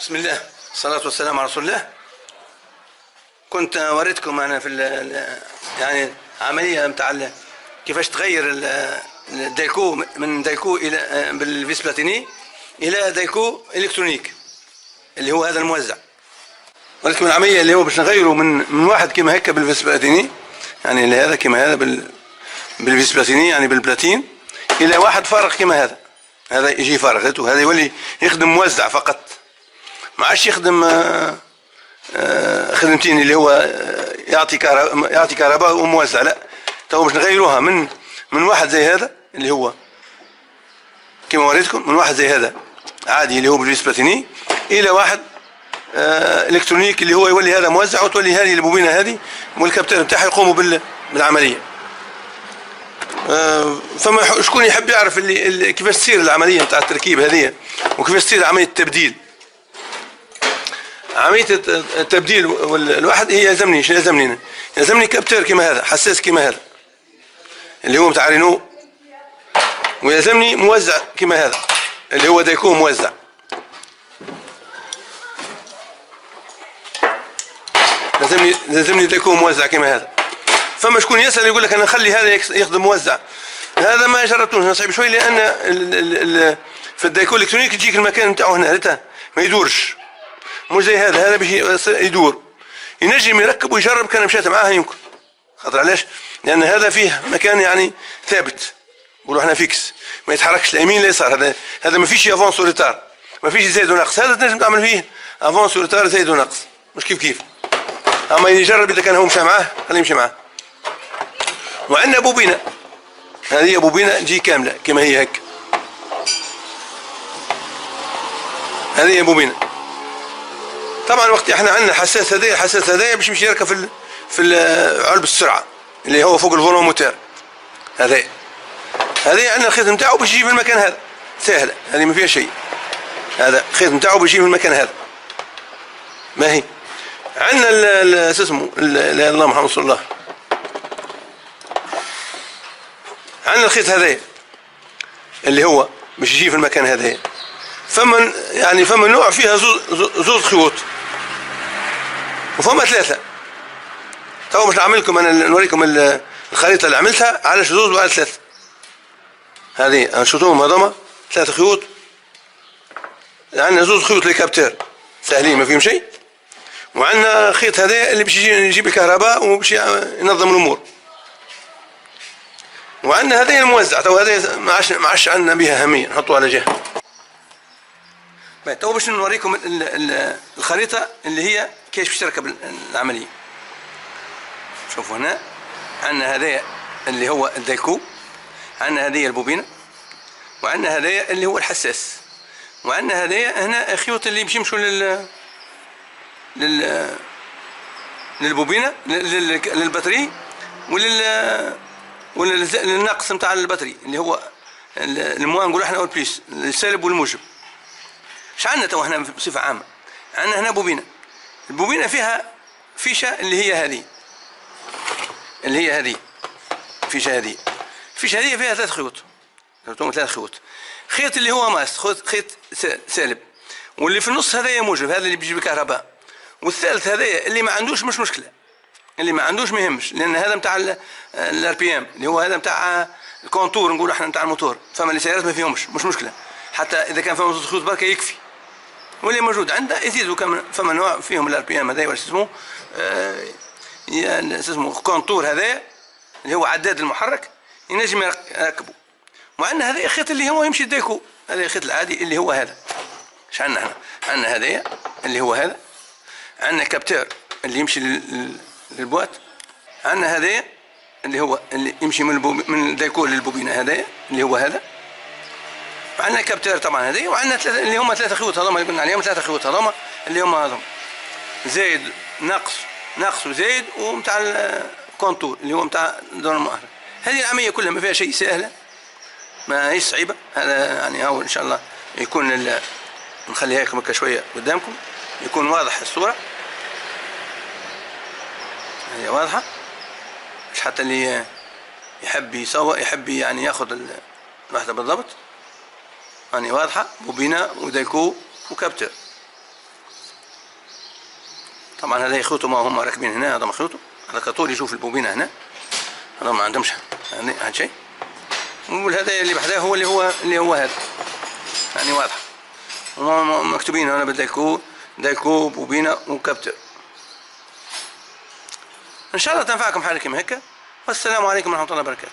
بسم الله، الصلاة والسلام على رسول الله. كنت وريتكم أنا في يعني عملية متاع كيفاش تغير الدايكو من دايكو إلى بالفيس بلاتيني إلى دايكو إلكترونيك اللي هو هذا الموزع. وريتكم العملية اللي هو باش نغيره من واحد كيما هكا بالفيس بلاتيني، يعني هذا كيما هذا بالفيس بلاتيني يعني بالبلاتين، إلى واحد فارغ كيما هذا. هذا يجي فارغ وهذا يولي يخدم موزع فقط، ما عادش يخدم خدمتين اللي هو يعطي كهرباء وموزع. لا، تو باش نغيروها من واحد زي هذا اللي هو كما وريتكم، من واحد زي هذا عادي اللي هو بالفيس بلاتيني الى واحد الكترونيك اللي هو يولي هذا موزع، وتولي هذه البوبينه هذه والكابتن بتاعها يقوموا بالعمليه. فما شكون يحب يعرف اللي كيفاش تصير العمليه نتاع التركيب هذه، وكيفاش تصير عمليه التبديل. عمليه التبديل الواحد هي يلزمني، شنو يلزمني؟ يلزمني كابتر كيما هذا، حساس كيما هذا اللي هو نتاع رينو، ويلزمني موزع كيما هذا اللي هو دايكو موزع. لازمني دايكو موزع كيما هذا. فما شكون يسأل يقول لك انا نخلي هذا يخدم موزع، هذا ما جربتوش، صعيب شوي، لان في الدايكو الالكترونيك يجيك المكان نتاعو هنا ما يدورش، مش زي هذا باش يدور. ينجم يركب ويجرب، كان مشات معاه يمكن. خاطر علاش؟ لان هذا فيه مكان يعني ثابت، نقولوا احنا فيكس، ما يتحركش اليمين اليسار. هذا ما فيش افونس وريتار، ما فيش زايد ونقص. هذا تنجم تعمل فيه افونس وريتار، زايد ونقص، مش كيف. اما يجرب اذا كان هو مشى معاه خليه يمشي معاه. وعندنا بوبينه، هذه بوبينه تجي كامله كما هي هكا. هذه بوبينه. طبعا وقت احنا عندنا حساس هذايا باش يمشي يركب في علبه السرعه اللي هو فوق الفولون موتور. هذا عندنا الخيط نتاعو باش يجي في المكان هذا، سهله هذه ما فيها شيء. هذا الخيط نتاعو باش يجي في المكان هذا. ما هي عندنا شو اسمه اللهم محمد رسول الله، عندنا الخيط هذايا اللي هو باش يجي في المكان هذايا. فما نوع فيها زوز خيوط، وفما ثلاثة. تو باش نعمل لكم انا نوريكم الخريطة اللي عملتها على زوز وعلى ثلاثة. هذه نشوفوهم هذوما 3 خيوط. عندنا زوز خيوط للكابتر سهلين ما فيهم شيء، وعندنا خيط هذا اللي باش يجيب الكهرباء وباش ينظم الامور، وعندنا هذا الموزع. تو هذا ما عادش عندنا بها اهميه، نحطوها على جهه. تو باش نوريكم الخريطه اللي هي كيفاش باش تركب العمليه. شوفوا هنا عندنا هذا اللي هو الدايكو، عندنا هذه البوبينه، وعندنا هذا اللي هو الحساس، وعندنا هذا هنا خيوط اللي باش يمشوا للبوبينه للبطاري وللنقص نتاع البطاري اللي هو الموان، نقولوا احنا والبليس، السالب والموجب. اش عندنا تو هنا بصفه عامه؟ عندنا هنا بوبينه، البوبينه فيها فيشه اللي هي هذه الفيشه هذه فيها 3 خيوط، 3 خيوط. خيط اللي هو ماس، خيط سالب، واللي في النص هذايا موجب، هذا اللي بيجيب الكهرباء. والثالث هذايا اللي ما عندوش مش مشكله، اللي ما عندوش ما يهمش، لان هذا نتاع الار بي ام اللي هو هذا نتاع الكونتور، نقولوا احنا نتاع الموتور. فما اللي سيارات ما فيهمش مش مشكله، حتى اذا كان فما زوج خيوط بركه يكفي. واللي موجود عنده يزيدوا، فما نوع فيهم الار بي ام هذايا ولا اسمه كونتور، هذايا اللي هو عداد المحرك ينجم يركبه. وعندنا هذا الخيط اللي هو يمشي الدايكو، هذا الخيط العادي اللي هو هذا. اش عندنا هنا؟ عندنا هذايا اللي هو هذا، عندنا كابتر اللي يمشي للبوات، عندنا هذايا اللي هو اللي يمشي من الدايكو للبوبينه، هذايا اللي هو هذا. عندنا كابتر طبعا هذايا، وعندنا اللي هما 3 خيوط هذوما اللي قلنا عليهم، 3 خيوط هذوما اللي هما هذوما زايد نقص وزايد، ومتاع الكونتور اللي هو متاع دور المؤهل. هذه العمليه كلها ما فيها شيء، سهله ما هيش صعيبه. هذا يعني هو ان شاء الله يكون نخليها لكم هكا شويه قدامكم يكون واضح الصوره، هي واضحه، مش حتى اللي يحب يصور يحب يعني ياخذ الوحده بالضبط. يعني واضحه، بوبينه ودايكو وكابتر. طبعا هذا يخوتوا ما هم راكبين هنا، هذا مخيوطوا، هذا كطول يشوف البوبينه هنا، هذا ما عندهمش هذا شيء. والهذا اللي بحذاه هو اللي هو هذا، يعني واضح مكتوبين هنا دايكو بوبينه وكابتر. ان شاء الله تنفعكم حاجه كيما هكا، والسلام عليكم ورحمه الله وبركاته.